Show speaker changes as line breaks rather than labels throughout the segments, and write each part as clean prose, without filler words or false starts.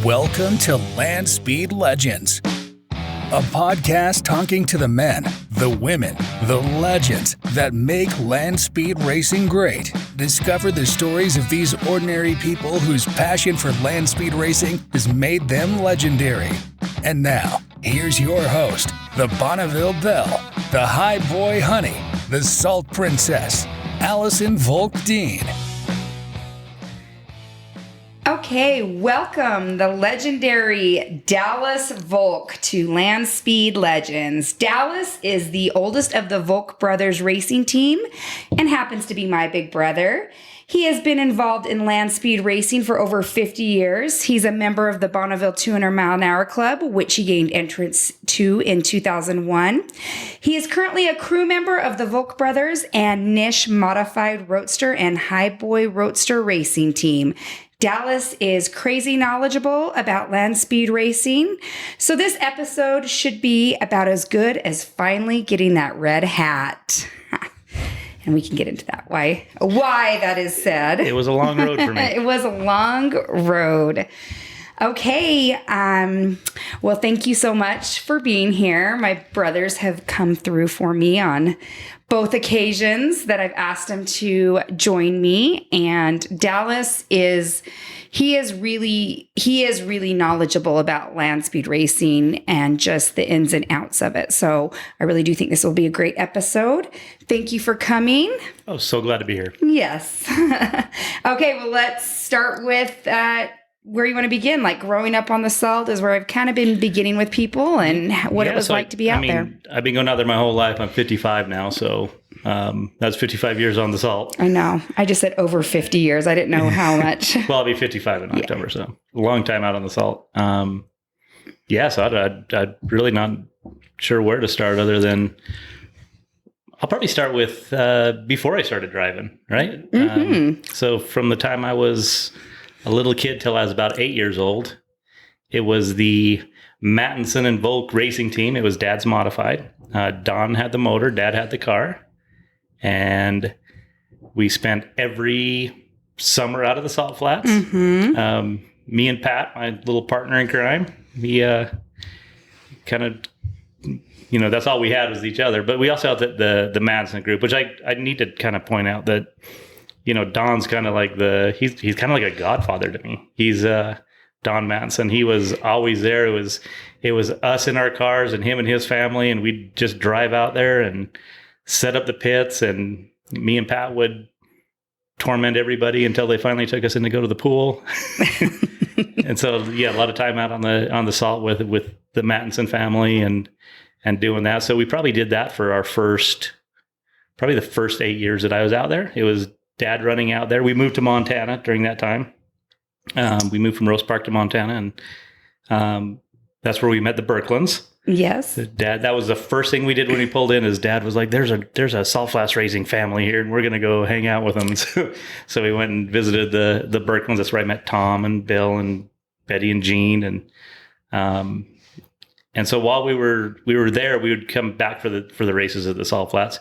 Welcome to Land Speed Legends, a podcast talking to the men, the women, the legends that make land speed racing great. Discover the stories of these ordinary people whose passion for land speed racing has made them legendary. And now, here's your host, the Bonneville Belle, the High Boy Honey, the Salt Princess, Allison Volk Dean.
Okay, welcome the legendary Dallas Volk to Land Speed Legends. Dallas is the oldest of the Volk Brothers Racing team and happens to be my big brother. He has been involved in land speed racing for over 50 years. He's a member of the Bonneville 200-mile-an-hour club, which he gained entrance to in 2001. He is currently a crew member of the Volk Brothers and Nish modified roadster and high boy roadster racing team. Dallas is crazy knowledgeable about land speed racing, so this episode should be about as good as finally getting that red hat. And we can get into that, why that is said.
It was a long road for me.
It was a long road. Okay, well, thank you so much for being here. My brothers have come through for me on both occasions that I've asked them to join me, and Dallas is really knowledgeable about land speed racing and just the ins and outs of it. So I really do think this will be a great episode. Thank you for coming.
Oh, so glad to be here.
Yes. Okay, well, let's start with where you want to begin. Like growing up on the Salt is where I've kind of been beginning with people and what it was like to be out there.
I've been going out there my whole life. I'm 55 now, so that's 55 years on the Salt.
I know. I just said over 50 years. I didn't know how much.
Well, I'll be 55 in October, so a long time out on the Salt. So I'd really not sure where to start other than I'll probably start with before I started driving, right? Mm-hmm. So from the time I was a little kid till I was about 8 years old, it was the Mattinson and Volk racing team. It was Dad's modified. Don had the motor, Dad had the car. And we spent every summer out of the Salt Flats. Mm-hmm. Me and Pat, my little partner in crime, we kind of, that's all we had was each other. But we also had the Mattinson group, which I need to kind of point out that, Don's kind of like he's kind of like a godfather to me. He's Don Mattinson. He was always there. It was us in our cars and him and his family, and we'd just drive out there and set up the pits, and me and Pat would torment everybody until they finally took us in to go to the pool. And so, a lot of time out on the Salt with the Mattinson family and doing that. So we probably did that for the first 8 years that I was out there. It was Dad running out there. We moved to Montana during that time. We moved from Rose Park to Montana, and that's where we met the Berklands.
Yes.
Dad, that was the first thing we did when we pulled in. Is Dad was like, "There's a Salt Flats racing family here, and we're gonna go hang out with them." So we went and visited the Berklands. That's where I met Tom and Bill and Betty and Jean, and so while we were there, we would come back for the races at the Salt Flats.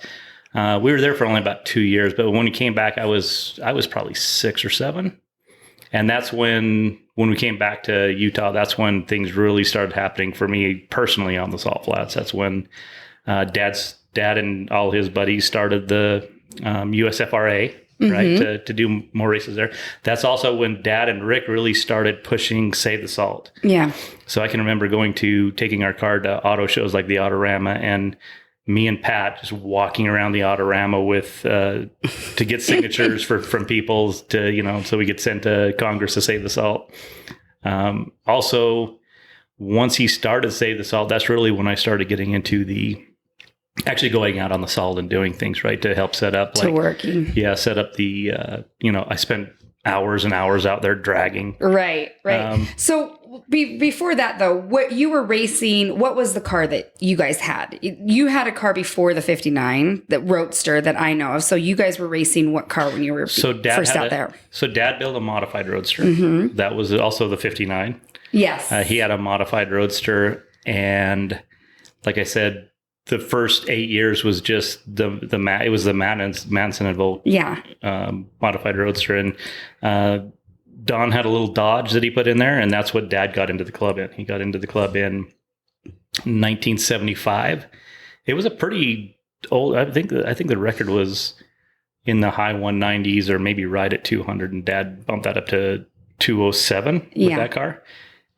We were there for only about 2 years, but when we came back, I was probably 6 or 7. And that's when we came back to Utah, that's when things really started happening for me personally on the Salt Flats. That's when Dad and all his buddies started the USFRA, mm-hmm. right, to do more races there. That's also when Dad and Rick really started pushing Save the Salt. Yeah. So I can remember taking our car to auto shows like the Autorama, and me and Pat just walking around the Autorama with to get signatures from people to so we get sent to Congress to Save the Salt. Also, once he started Save the Salt, that's really when I started getting into actually going out on the Salt and doing things right to help set up
working.
Yeah, set up the I spent hours and hours out there dragging.
Right. So before that, though, what you were racing, what was the car that you guys had? You had a car before the 59, the Roadster that I know of. So you guys were racing what car when you were first out there?
So Dad built a modified Roadster. Mm-hmm. That was also the 59.
Yes.
He had a modified Roadster. And like I said, the first 8 years was just it was the Mattinson and Volk modified Roadster. And Don had a little Dodge that he put in there, and that's what Dad got into the club in. He got into the club in 1975. It was a pretty old. I think the record was in the high 190s or maybe right at 200, and Dad bumped that up to 207 with that car.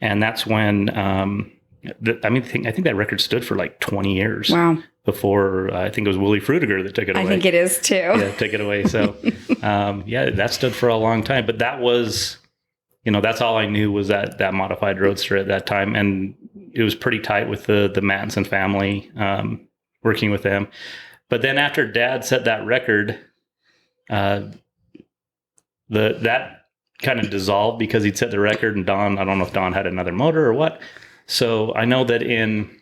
And that's when I think that record stood for like 20 years.
Wow.
Before I think it was Willie Fruitiger that took it away.
I think it is too.
Yeah, took it away. So that stood for a long time. But that was, that's all I knew was that modified roadster at that time, and it was pretty tight with the Mattinson family, working with them. But then after Dad set that record, that kind of dissolved because he'd set the record, and Don, I don't know if Don had another motor or what. So I know that in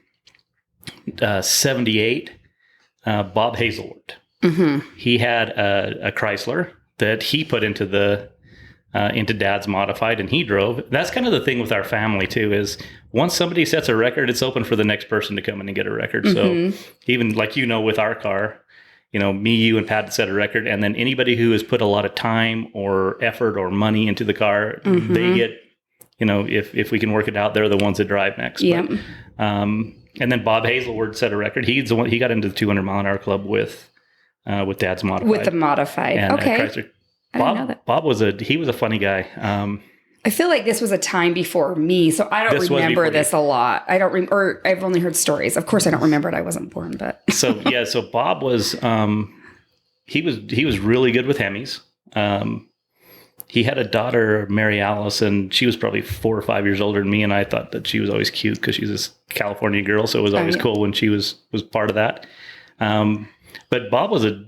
78, Bob Hazelwood, he had a Chrysler that he put into Dad's modified, and he drove. That's kind of the thing with our family too, is once somebody sets a record, it's open for the next person to come in and get a record. So even like, with our car, me, you, and Pat set a record, and then anybody who has put a lot of time or effort or money into the car, they get, if we can work it out, they're the ones that drive next.
Yep.
But, and then Bob Hazelwood set a record. He's the one, he got into the 200 mile an hour club with Dad's modified.
With the modified.
And,
okay.
Chrysler.
I didn't know that.
Bob was a funny guy.
I feel like this was a time before me, so I don't remember this a lot. I don't or I've only heard stories. Of course, I don't remember it. I wasn't born, but
so Bob was he was really good with Hemis. He had a daughter, Mary Alice, and she was probably 4 or 5 years older than me, and I thought that she was always cute because she's this California girl, so it was always cool when she was part of that. But Bob was a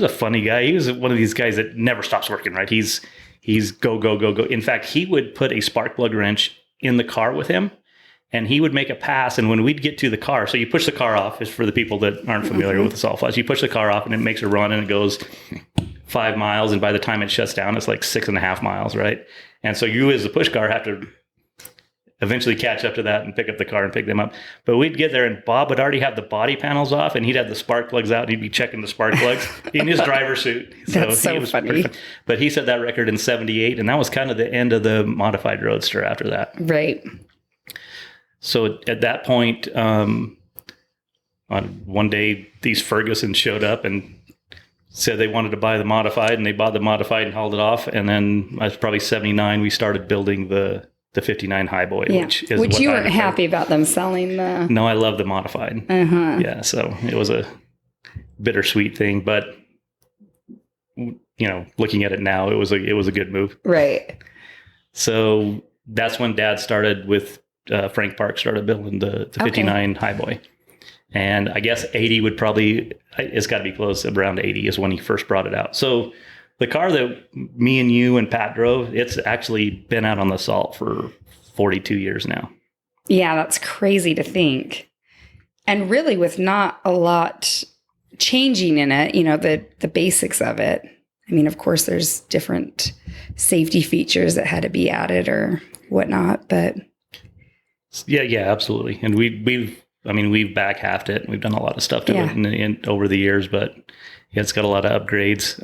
funny guy. He was one of these guys that never stops working, right? He's go, go, go, go. In fact, he would put a spark plug wrench in the car with him, and he would make a pass. And when we'd get to the car, so you push the car off, is for the people that aren't familiar with the salt flats. You push the car off and it makes a run, and it goes 5 miles. And by the time it shuts down, it's like 6.5 miles, right? And so you as the push car have to eventually catch up to that and pick up the car and pick them up. But we'd get there, and Bob would already have the body panels off, and he'd have the spark plugs out, and he'd be checking the spark plugs in his driver's suit.
That's so funny.
But he set that record in 78, and that was kind of the end of the modified roadster after that.
Right.
So at that point, on one day, these Fergusons showed up and said they wanted to buy the modified, and they bought the modified and hauled it off. And then I was probably 79, we started building the 59 Highboy, which
you weren't happy about them selling the...
No, I love the modified. Yeah, so it was a bittersweet thing, but looking at it now, it was a good move.
Right.
So that's when Dad started with Frank Park started building the 59 Highboy. And I guess 80 would probably, it's got to be close, around 80 is when he first brought it out. So the car that me and you and Pat drove, it's actually been out on the salt for 42 years now.
Yeah, that's crazy to think. And really with not a lot changing in it, the basics of it. I mean, of course, there's different safety features that had to be added or whatnot, but...
Yeah, absolutely. And we've back halved it. We've done a lot of stuff to it over the years, but it's got a lot of upgrades.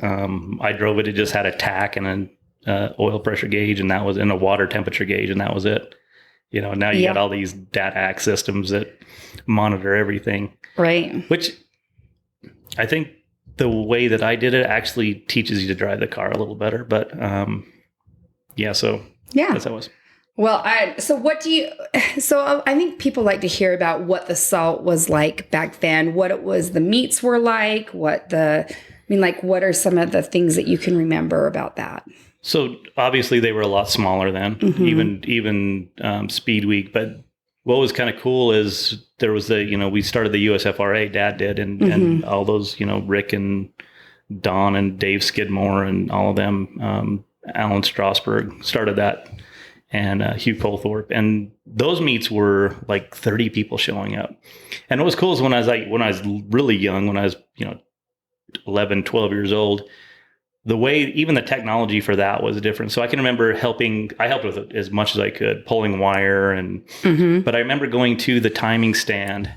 I drove it. It just had a tack and an oil pressure gauge, and that was in a water temperature gauge, and that was it. Now you got all these DATAC systems that monitor everything.
Right.
Which I think the way that I did it actually teaches you to drive the car a little better. But that's how it was.
Well, I think people like to hear about what the salt was like back then, what it was, the meats were like, what are some of the things that you can remember about that?
So obviously they were a lot smaller then, even Speed Week. But what was kind of cool is there was we started the USFRA, Dad did, and all those, Rick and Don and Dave Skidmore and all of them, Alan Strasberg started that. And Hugh Colthorpe, and those meets were like 30 people showing up. And what was cool is when I was really young, when I was 11, 12 years old, the way even the technology for that was different. So I can remember I helped with it as much as I could, pulling wire, and but I remember going to the timing stand,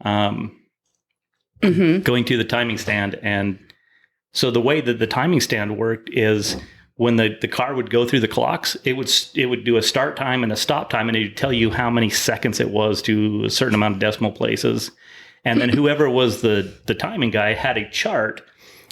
and so the way that the timing stand worked is, when the car would go through the clocks, it would do a start time and a stop time, and it would tell you how many seconds it was to a certain amount of decimal places. And then whoever was the timing guy had a chart,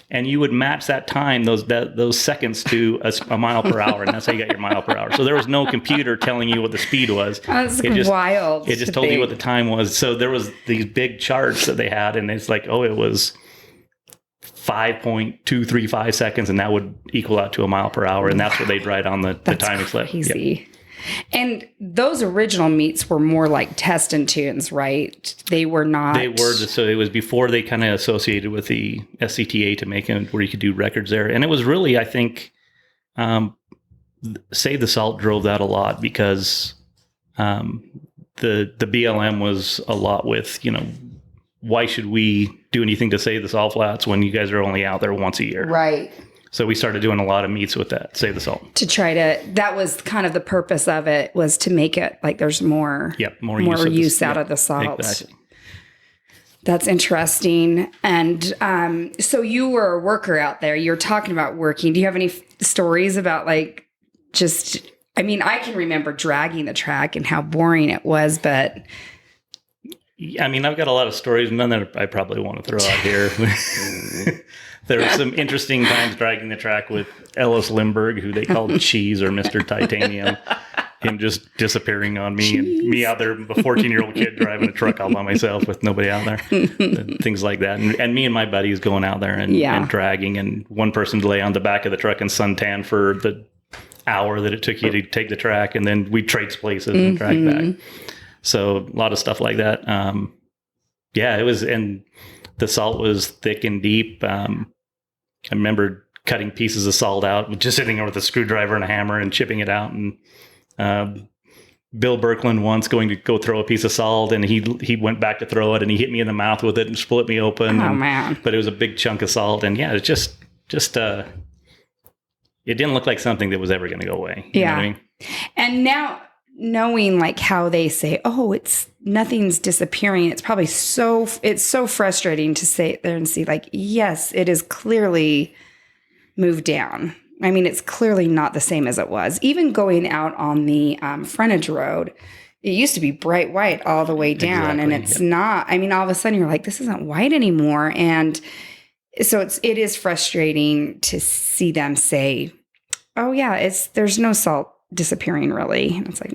and you would match that time, those seconds to a mile per hour, and that's how you got your mile per hour. So there was no computer telling you what the speed was.
That's wild.
It just told you what the time was. So there was these big charts that they had, and it's like, oh, it was 5.235 seconds, and that would equal out to a mile per hour, and that's what they'd write on the timing slip.
Crazy.
Yep.
And those original meets were more like test and tunes, right? They were not.
They were. So it was before they kind of associated with the SCTA to make it where you could do records there. And it was really, I think, Save the Salt drove that a lot because the BLM was a lot with, why should we do anything to save the salt flats when you guys are only out there once a year?
Right.
So we started doing a lot of meets with that, Save the Salt.
That was kind of the purpose of it, was to make it like there's more use out of the salt.
Exactly.
That's interesting. And so you were a worker out there. You're talking about working. Do you have any stories about I can remember dragging the track and how boring it was, but...
I mean, I've got a lot of stories, none that I probably want to throw out here. There were some interesting times dragging the track with Ellis Lindbergh, who they called Cheese or Mr. Titanium. Him just disappearing on me, and me out there, a 14-year-old kid driving a truck all by myself with nobody out there. Things like that. And me and my buddies going out there and dragging, and one person lay on the back of the truck and suntan for the hour that it took you to take the track, and then we'd trade places and drag back. So a lot of stuff like that. It was, and the salt was thick and deep. I remember cutting pieces of salt out, just sitting there with a screwdriver and a hammer and chipping it out. And Bill Birkeland once going to go throw a piece of salt, and he went back to throw it, and he hit me in the mouth with it and split me open.
Oh, man.
But it was a big chunk of salt. And it's just it didn't look like something that was ever going to go away. You know what I mean?
And now, knowing how they say, nothing's disappearing. It's probably so frustrating to sit there and see yes, it is clearly moved down. I mean, it's clearly not the same as it was. Even going out on the frontage road, it used to be bright white all the way down, and it's not. I mean, all of a sudden you're like, this isn't white anymore. And so it is frustrating to see them say, oh yeah, there's no salt disappearing really. And it's like,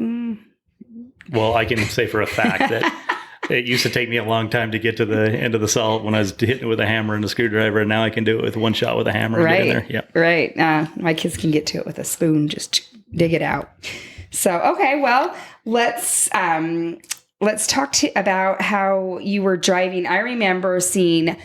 Well, I can say for a fact that it used to take me a long time to get to the end of the salt when I was hitting it with a hammer and a screwdriver, and now I can do it with one shot with a hammer and get in there. Yep.
Right. My kids can get to it with a spoon, just dig it out. So, okay, well, let's talk about how you were driving. I remember seeing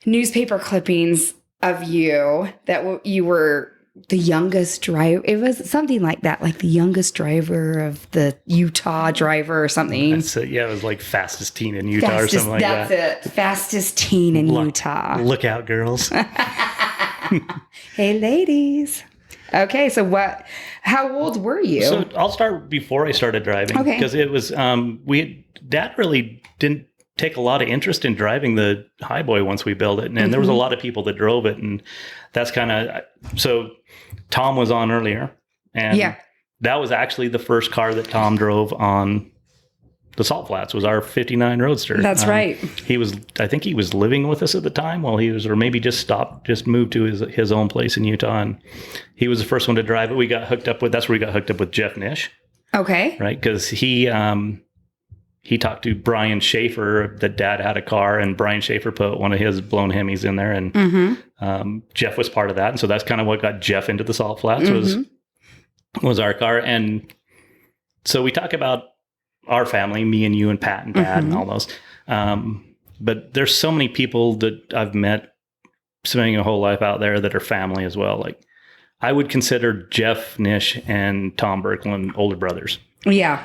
newspaper clippings of you that you were the youngest driver. It was something like that, like the youngest driver of the Utah driver or something.
That's it. Yeah, it was like fastest teen in Utah or something like that.
That's it. Fastest teen in Utah.
Look out, girls.
Hey, ladies. Okay, so how old were you?
So I'll start before I started driving.
Okay.
Because it was, Dad really didn't take a lot of interest in driving the Highboy once we built it. And there was a lot of people that drove it. And that's kind of, so Tom was on earlier. And that was actually the first car that Tom drove on the Salt Flats, was our 59 Roadster.
That's right.
I think he was living with us at the time while he was, or maybe just moved to his own place in Utah. And he was the first one to drive it. That's where we got hooked up with Jeff Nish.
Okay.
Right. Because he talked to Brian Schaefer that Dad had a car, and Brian Schaefer put one of his blown Hemis in there, and Jeff was part of that. And so that's kind of what got Jeff into the Salt Flats was our car. And so we talk about our family, me and you and Pat and Dad and all those. But there's so many people that I've met spending a whole life out there that are family as well. Like, I would consider Jeff Nish and Tom Birkeland older brothers.
Yeah.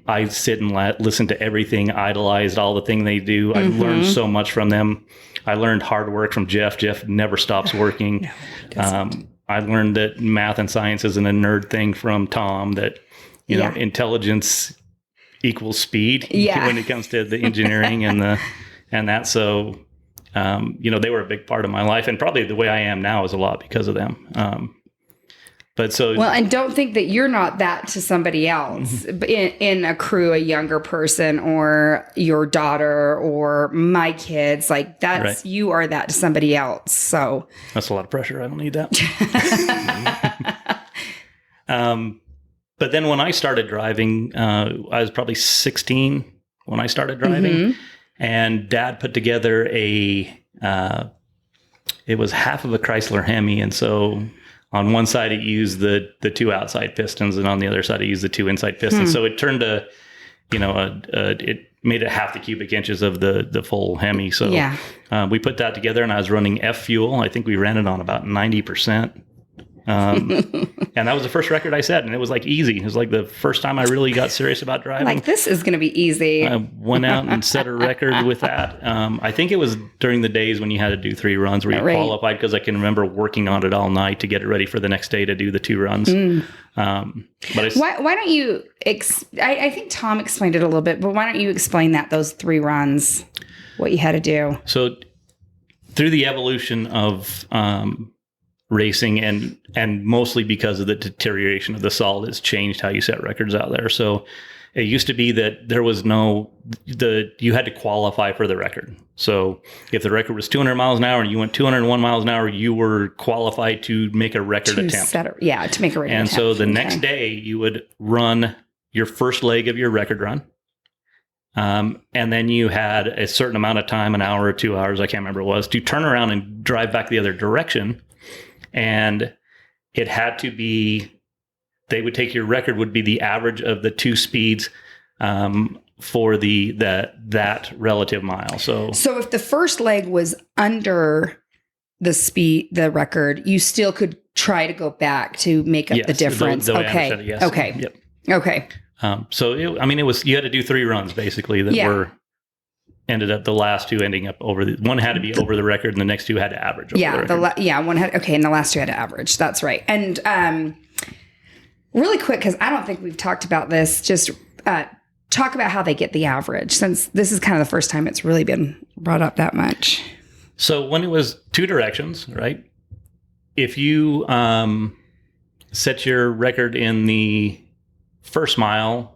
I sit and listen to everything, idolized all the thing they do. I learned so much from them. I learned hard work from Jeff. Jeff never stops working. No, I learned that math and science isn't a nerd thing from Tom, that, you know, intelligence equals speed when it comes to the engineering and that. So, they were a big part of my life, and probably the way I am now is a lot because of them. But so
well, and don't think that you're not that to somebody else in a crew, a younger person, or your daughter, or my kids. Like that's you are that to somebody else. So
that's a lot of pressure. I don't need that. But then when I started driving, I was probably 16 when I started driving, and Dad put together it was half of a Chrysler Hemi, and so. On one side, it used the two outside pistons, and on the other side, it used the two inside pistons. So it turned it made it half the cubic inches of the full Hemi. So we put that together, and I was running F fuel. I think we ran it on about 90%. And that was the first record I set, and it was like easy. It was like the first time I really got serious about driving.
Like, this is going to be easy.
I went out and set a record with that. I think it was during the days when you had to do 3 runs where you qualified, because I can remember working on it all night to get it ready for the next day to do the 2 runs. But
why don't you, I think Tom explained it a little bit, but why don't you explain those 3 runs, what you had to do?
So through the evolution of racing and mostly because of the deterioration of the salt, has changed how you set records out there. So it used to be that there was you had to qualify for the record. So if the record was 200 miles an hour and you went 201 miles an hour, you were qualified to make a record attempt. To
make a record
and
attempt.
So the next day you would run your first leg of your record run. And then you had a certain amount of time, an hour or 2 hours, I can't remember what it was, to turn around and drive back the other direction. And it had to be, they would take your record would be the average of the 2 speeds for that relative mile. So
if the first leg was under the record, you still could try to go back to make up the difference. Okay.
Yes.
Okay.
Yep.
Okay.
You had to do 3 runs basically that were ended up the last 2 ending up over one had to be over the record, and the next 2 had to average over the record.
One had and the last 2 had to average. That's right. And really quick, because I don't think we've talked about this, just talk about how they get the average, since this is kind of the first time it's really been brought up that much.
So when it was 2 directions, right? If you set your record in the first mile.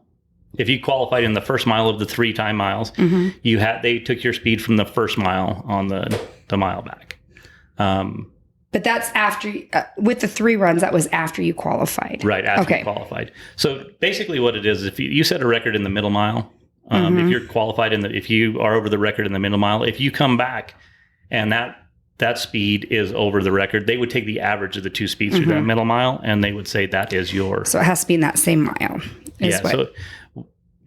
If you qualified in the first mile of the 3 time miles, they took your speed from the first mile on the mile back.
But that's after, with the 3 runs, that was after you qualified.
Right, after you qualified. So basically what it is, if you set a record in the middle mile, if you're qualified if you are over the record in the middle mile, if you come back and that speed is over the record, they would take the average of the 2 speeds through that middle mile, and they would say that is your.
So it has to be in that same mile.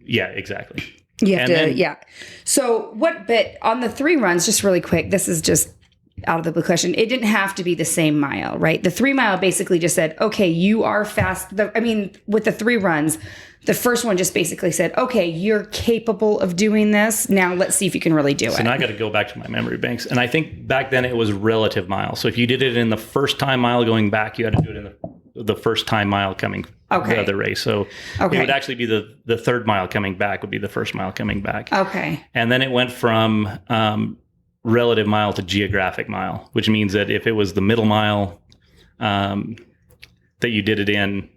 Yeah, exactly.
You have So but on the 3 runs, just really quick, this is just out of the blue question. It didn't have to be the same mile, right? The 3 mile basically just said, okay, you are fast. With the 3 runs, the first one just basically said, okay, you're capable of doing this. Now let's see if you can really do it.
So now I got to go back to my memory banks. And I think back then it was relative mile. So if you did it in the first time mile going back, you had to do it in the first time mile coming the other race. So it would actually be the third mile coming back would be the first mile coming back.
Okay.
And then it went from relative mile to geographic mile, which means that if it was the middle mile that you did it in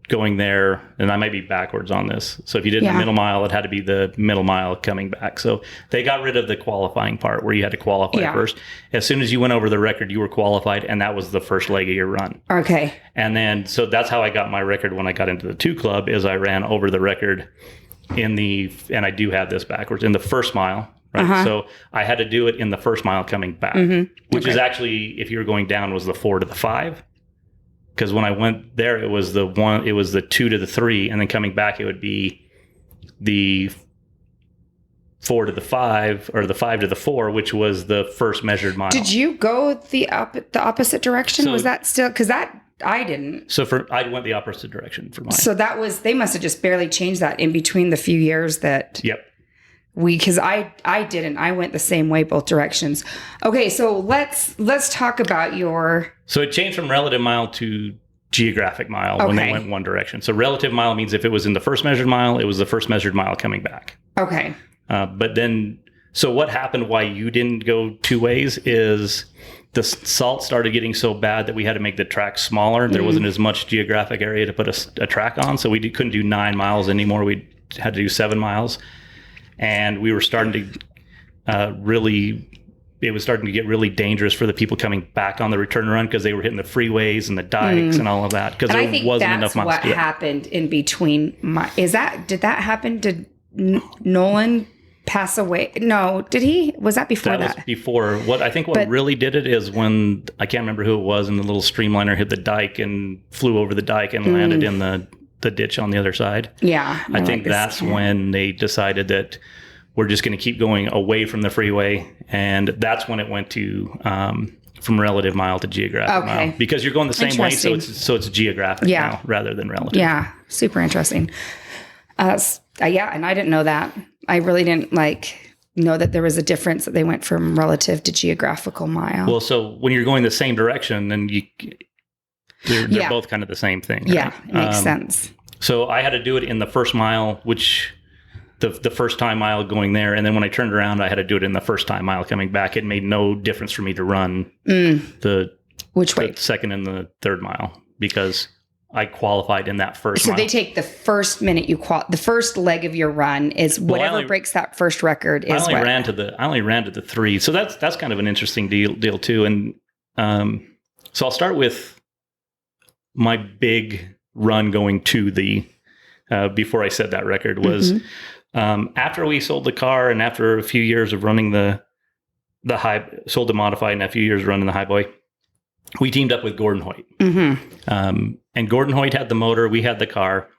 going there, and I might be backwards on this. So if you did the middle mile, it had to be the middle mile coming back. So they got rid of the qualifying part where you had to qualify first. As soon as you went over the record, you were qualified, and that was the first leg of your run.
Okay.
And then, so that's how I got my record when I got into the 2 club, is I ran over the record and I do have this backwards, in the first mile. Right. So I had to do it in the first mile coming back, which is actually, if you were going down, was the 4 to the 5. Because when I went there, it was the 2 to the 3, and then coming back, it would be the 4 to the 5, or the 5 to the 4, which was the first measured mile.
Did you go the opposite direction? So, was that still, because I didn't.
So I went the opposite direction for mine.
So they must have just barely changed that in between the few years that.
Yep.
Because I didn't. I went the same way, both directions. Okay, so let's talk about your.
So it changed from relative mile to geographic mile when they went one direction. So relative mile means if it was in the first measured mile, it was the first measured mile coming back.
Okay.
But then, so what happened? Why you didn't go 2 ways is the salt started getting so bad that we had to make the track smaller. There wasn't as much geographic area to put a track on, so we couldn't do 9 miles anymore. We had to do 7 miles, and we were starting to it was starting to get really dangerous for the people coming back on the return run because they were hitting the freeways and the dikes and all of that because there wasn't enough miles.
What happened in between? Did that happen? Did Nolan pass away? No, did he? Was that before that?
That was before. What really did it is when, I can't remember who it was, and the little streamliner hit the dike and flew over the dike and landed in the ditch on the other side.
Yeah.
I think that's when they decided that we're just going to keep going away from the freeway. And that's when it went to from relative mile to geographic mile. Because you're going the same way, so it's geographic now rather than relative.
Yeah, super interesting. Yeah, and I didn't know that. I really didn't know that there was a difference, that they went from relative to geographical mile.
Well, so when you're going the same direction, then they're both kind of the same thing. Right?
Yeah, it makes sense.
So I had to do it in the first mile, which the first time mile going there, and then when I turned around, I had to do it in the first time mile coming back. It made no difference for me to run the second and the third mile because I qualified in that first mile.
So they take the first minute the first leg of your run is whatever breaks that first record is
I only ran to the 3. So that's kind of an interesting deal too. And so I'll start with my big run going to the before I set that record was after we sold the car and after a few years of running sold the modified and a few years running the Highboy, we teamed up with Gordon Hoyt. And Gordon Hoyt had the motor, we had the car,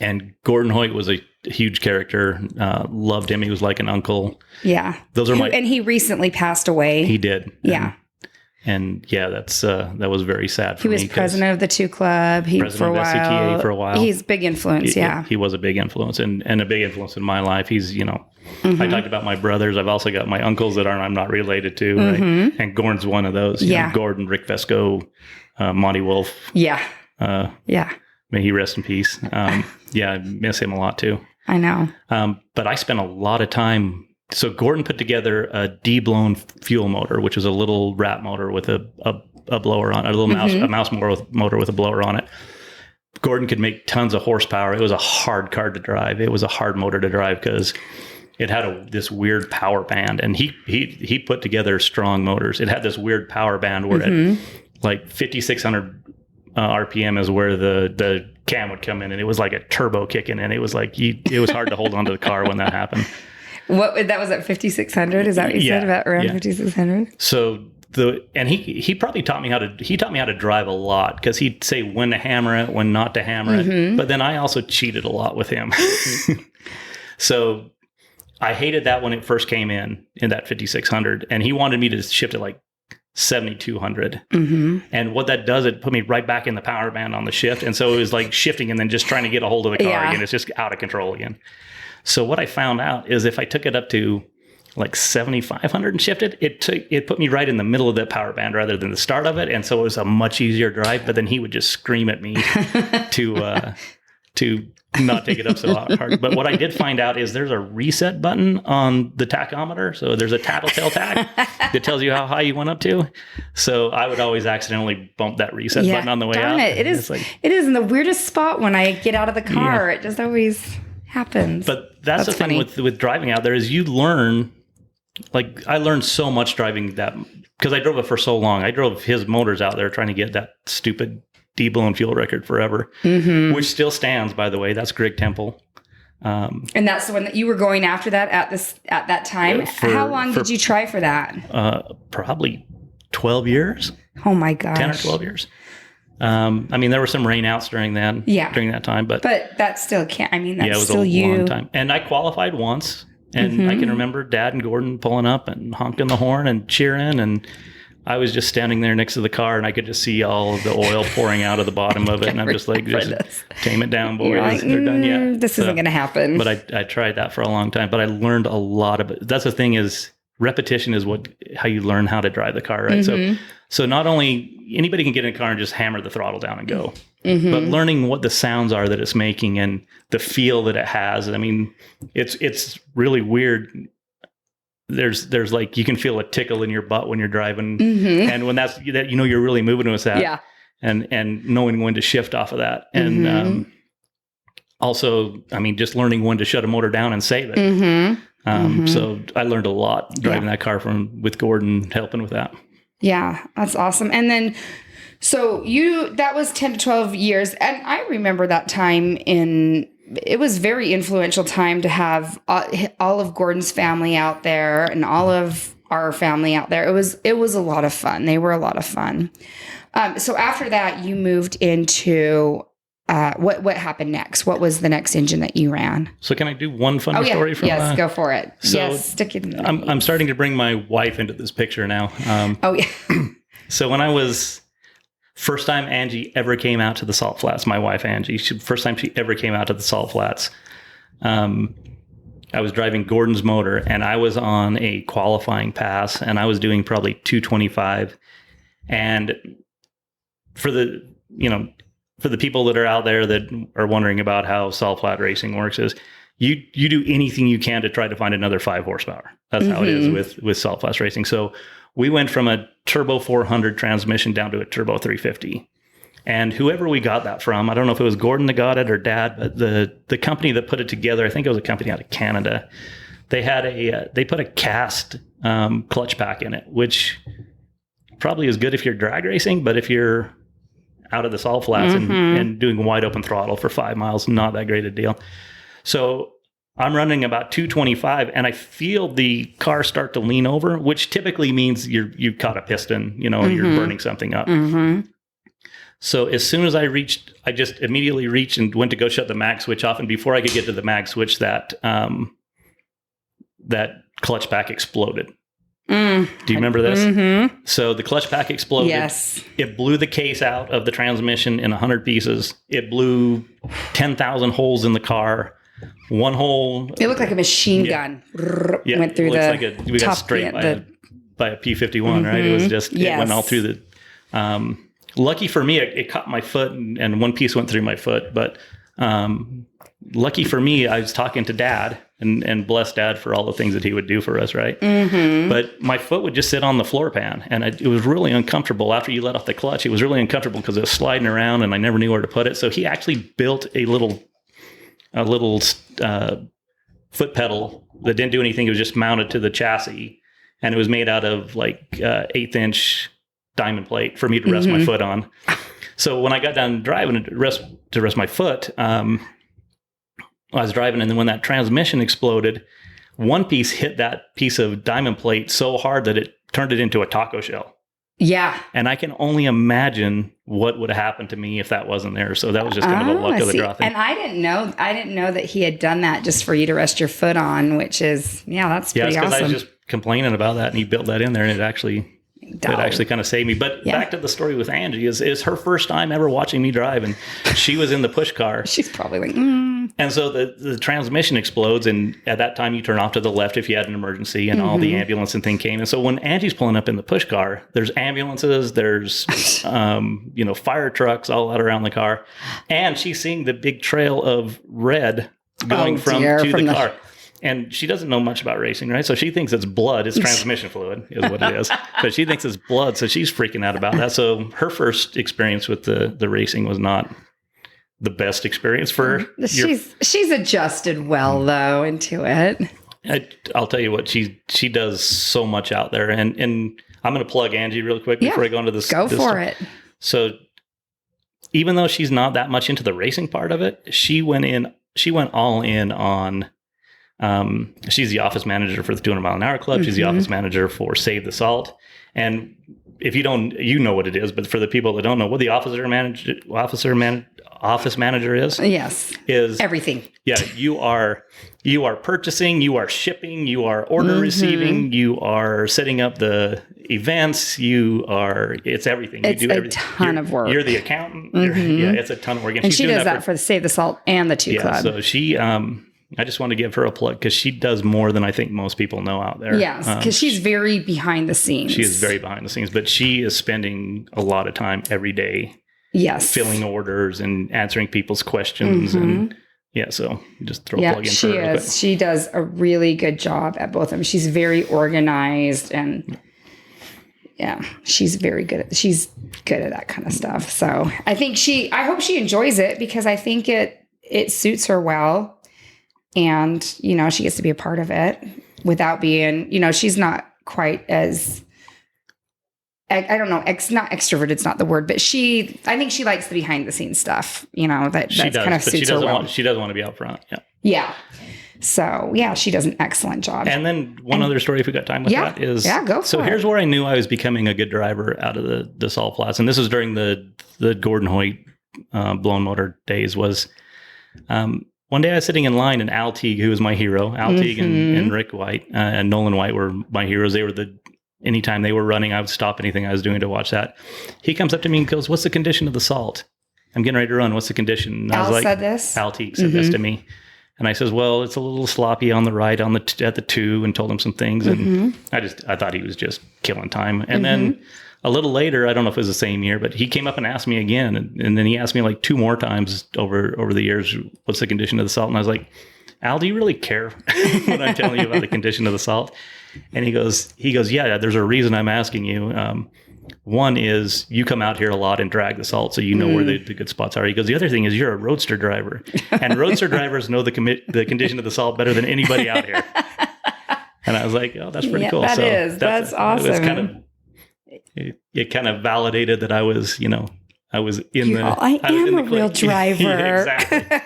and Gordon Hoyt was a huge character. Loved him. He was like an uncle.
Yeah. And he recently passed away.
He did.
Yeah.
And yeah, that was very sad for me.
He was president of the 2 Club.
President of SCTA for a while.
He's big influence,
He was a big influence and a big influence in my life. He's, I talked about my brothers. I've also got my uncles that I'm not related to, right? And Gordon's one of those. Gordon, Rick Vesco, Monty Wolf.
Yeah.
May he rest in peace. I miss him a lot too.
I know.
But I spent a lot of time. So Gordon put together a de-blown fuel motor, which was a little rat motor with a blower on it, a little mouse motor with a blower on it. Gordon could make tons of horsepower. It was a hard car to drive. It was a hard motor to drive because it had this weird power band, and he put together strong motors. It had this weird power band where it like 5,600 RPM is where the cam would come in, and it was like a turbo kicking in. It was like it was hard to hold onto the car when that happened.
That was at 5,600? Is that what you said, about around 5,600?
So he probably taught me how to drive a lot, because he'd say when to hammer it, when not to hammer it. But then I also cheated a lot with him. So I hated that when it first came in that 5,600, and he wanted me to shift it like 7,200. And what that does, it put me right back in the power band on the shift. And so it was like shifting and then just trying to get a hold of the car again. It's just out of control again. So what I found out is if I took it up to like 7,500 and shifted, it put me right in the middle of that power band rather than the start of it. And so it was a much easier drive, but then he would just scream at me to not take it up so hard. But what I did find out is there's a reset button on the tachometer. So there's a tattletale tach that tells you how high you went up to. So I would always accidentally bump that reset button on the way out.
It is in the weirdest spot when I get out of the car. It just always happens.
But that's the thing with driving out there is you learn. Like, I learned so much driving that, because I drove it for so long. I drove his motors out there trying to get that stupid de-blown fuel record forever, which still stands, by the way. That's Greg Temple.
And that's the one that you were going after that at that time? How long did you try for that?
Probably 12 years.
Oh my gosh.
10 or 12 years. I mean, there were some rainouts during that time, but
that still can't. I mean, that's
it was
still
a long time. And I qualified once. And I can remember Dad and Gordon pulling up and honking the horn and cheering. And I was just standing there next to the car, and I could just see all of the oil pouring out of the bottom of it. And I'm just like, just tame it down, boys.
Like, they're done yet. This isn't going to happen.
But I tried that for a long time. But I learned a lot of it. That's the thing, is repetition is how you learn how to drive the car, right? So not only anybody can get in a car and just hammer the throttle down and go, but learning what the sounds are that it's making and the feel that it has. I mean, it's really weird. there's like, you can feel a tickle in your butt when you're driving. And when that's, that, you're really moving with that.
Yeah.
And knowing when to shift off of that. And, also, I mean, just learning when to shut a motor down and save it. So I learned a lot driving that car with Gordon, helping with that.
Yeah, that's awesome. And then, so that was 10 to 12 years. And I remember that time it was very influential time to have all of Gordon's family out there and all of our family out there. It was a lot of fun. They were a lot of fun. So after that, you moved into, what happened next? What was the next engine that you ran?
So can I do one funny story from
Yes, go for it.
So
yes, stick it in.
I'm starting to bring my wife into this picture now. So when I was first time Angie ever came out to the Salt Flats, my wife Angie, first time she ever came out to the Salt Flats, I was driving Gordon's motor and I was on a qualifying pass and I was doing probably 225. And for the people that are out there that are wondering about how Salt Flat racing works is you do anything you can to try to find another 5 horsepower. That's how it is with Salt Flats racing. So we went from a turbo 400 transmission down to a turbo 350. And whoever we got that from, I don't know if it was Gordon that got it or Dad, but the company that put it together, I think it was a company out of Canada. They had they put a cast clutch pack in it, which probably is good if you're drag racing, but if you're out of the Salt Flats and doing wide open throttle for 5 miles, not that great a deal. So I'm running about 225 and I feel the car start to lean over, which typically means you've caught a piston, or you're burning something up. So as soon as I just immediately reached and went to go shut the mag switch off. And before I could get to the mag switch, that clutch pack exploded. Do you remember this? So the clutch pack exploded.
Yes.
It blew the case out of the transmission in 100 pieces. It blew 10,000 holes in the car. One hole.
It looked like a machine gun. Went through
we got straight by a P51, right? It was just, it went all through the, lucky for me, it caught my foot and one piece went through my foot. But lucky for me, I was talking to Dad and bless Dad for all the things that he would do for us, right? But my foot would just sit on the floor pan and it was really uncomfortable. After you let off the clutch, it was really uncomfortable because it was sliding around and I never knew where to put it. So he actually built a little foot pedal that didn't do anything. It was just mounted to the chassis and it was made out of like 1/8" diamond plate for me to rest my foot on. So when I got done driving to rest my foot, I was driving, and then when that transmission exploded, one piece hit that piece of diamond plate so hard that it turned it into a taco shell.
Yeah.
And I can only imagine what would have happened to me if that wasn't there. So that was just kind of a luck of the draw thing.
And I didn't know that he had done that just for you to rest your foot on, which is, that's pretty awesome.
I was just complaining about that, and he built that in there, and it actually kind of saved me. But back to the story with Angie is her first time ever watching me drive, and she was in the push car.
She's probably like,
And so the transmission explodes, and at that time you turn off to the left if you had an emergency, and all the ambulance and thing came. And so when Angie's pulling up in the push car, there's ambulances, there's fire trucks all out around the car, and she's seeing the big trail of red going from the car. And she doesn't know much about racing, right? So she thinks it's blood. It's transmission fluid is what it is. But she thinks it's blood, so she's freaking out about that. So her first experience with the racing was not the best experience for her.
She's adjusted well, though, into it.
I'll tell you what, she does so much out there. And I'm going to plug Angie real quick before I go into this.
Go for it.
So even though she's not that much into the racing part of it, she went all in on... she's the office manager for the 200 Mile an Hour Club. She's the office manager for Save the Salt. And if you don't, you know what it is, but for the people that don't know what the office manager is.
Yes.
Is
everything.
Yeah. You are purchasing, you are shipping, you are order receiving, you are setting up the events, it's everything.
It's
you do everything.
A ton of work.
You're the accountant. It's a ton of work.
And she does that for the Save the Salt and the 2 Club.
So she, I just want to give her a plug because she does more than I think most people know out there.
Yes, because she's very behind the scenes.
She is very behind the scenes, but she is spending a lot of time every day.
Yes.
Filling orders and answering people's questions and, Yeah, so just throw a plug in for her real quick.
She does a really good job at both of them. She's very organized and she's very good. She's good at that kind of stuff. So I hope she enjoys it because I think it suits her well. And, she gets to be a part of it without being, she's not quite as, I don't know, not extroverted, it's not the word, but I think she likes the behind the scenes stuff, that kind of suits her well.
She does want to be out front. Yeah.
Yeah. So, she does an excellent job.
And then one other story, if we got time with that, is...
Yeah, go for it.
So here's where I knew I was becoming a good driver out of the salt flats. And this was during the Gordon Hoyt blown motor days was... one day I was sitting in line and Al Teague, who was my hero, Al Teague and Rick White and Nolan White were my heroes. They were anytime they were running, I would stop anything I was doing to watch that. He comes up to me and goes, "What's the condition of the salt? I'm getting ready to run. What's the condition?" And I was like,
said this?
Al Teague said this to me. And I says, "Well, it's a little sloppy on the right at the 2," and told him some things. And I thought he was just killing time. And then a little later, I don't know if it was the same year, but he came up and asked me again. And then he asked me like 2 more times over the years, "What's the condition of the salt?" And I was like, "Al, do you really care when I'm telling you about the condition of the salt?" And he goes, "Yeah, there's a reason I'm asking you. One is you come out here a lot and drag the salt, so you know where the good spots are." He goes, "The other thing is you're a roadster driver, and roadster drivers know the condition of the salt better than anybody out here." And I was like, "Oh, that's pretty cool."
That's awesome.
It was it kind of validated that I was, I was in the.
I am a real driver.
Yeah, exactly.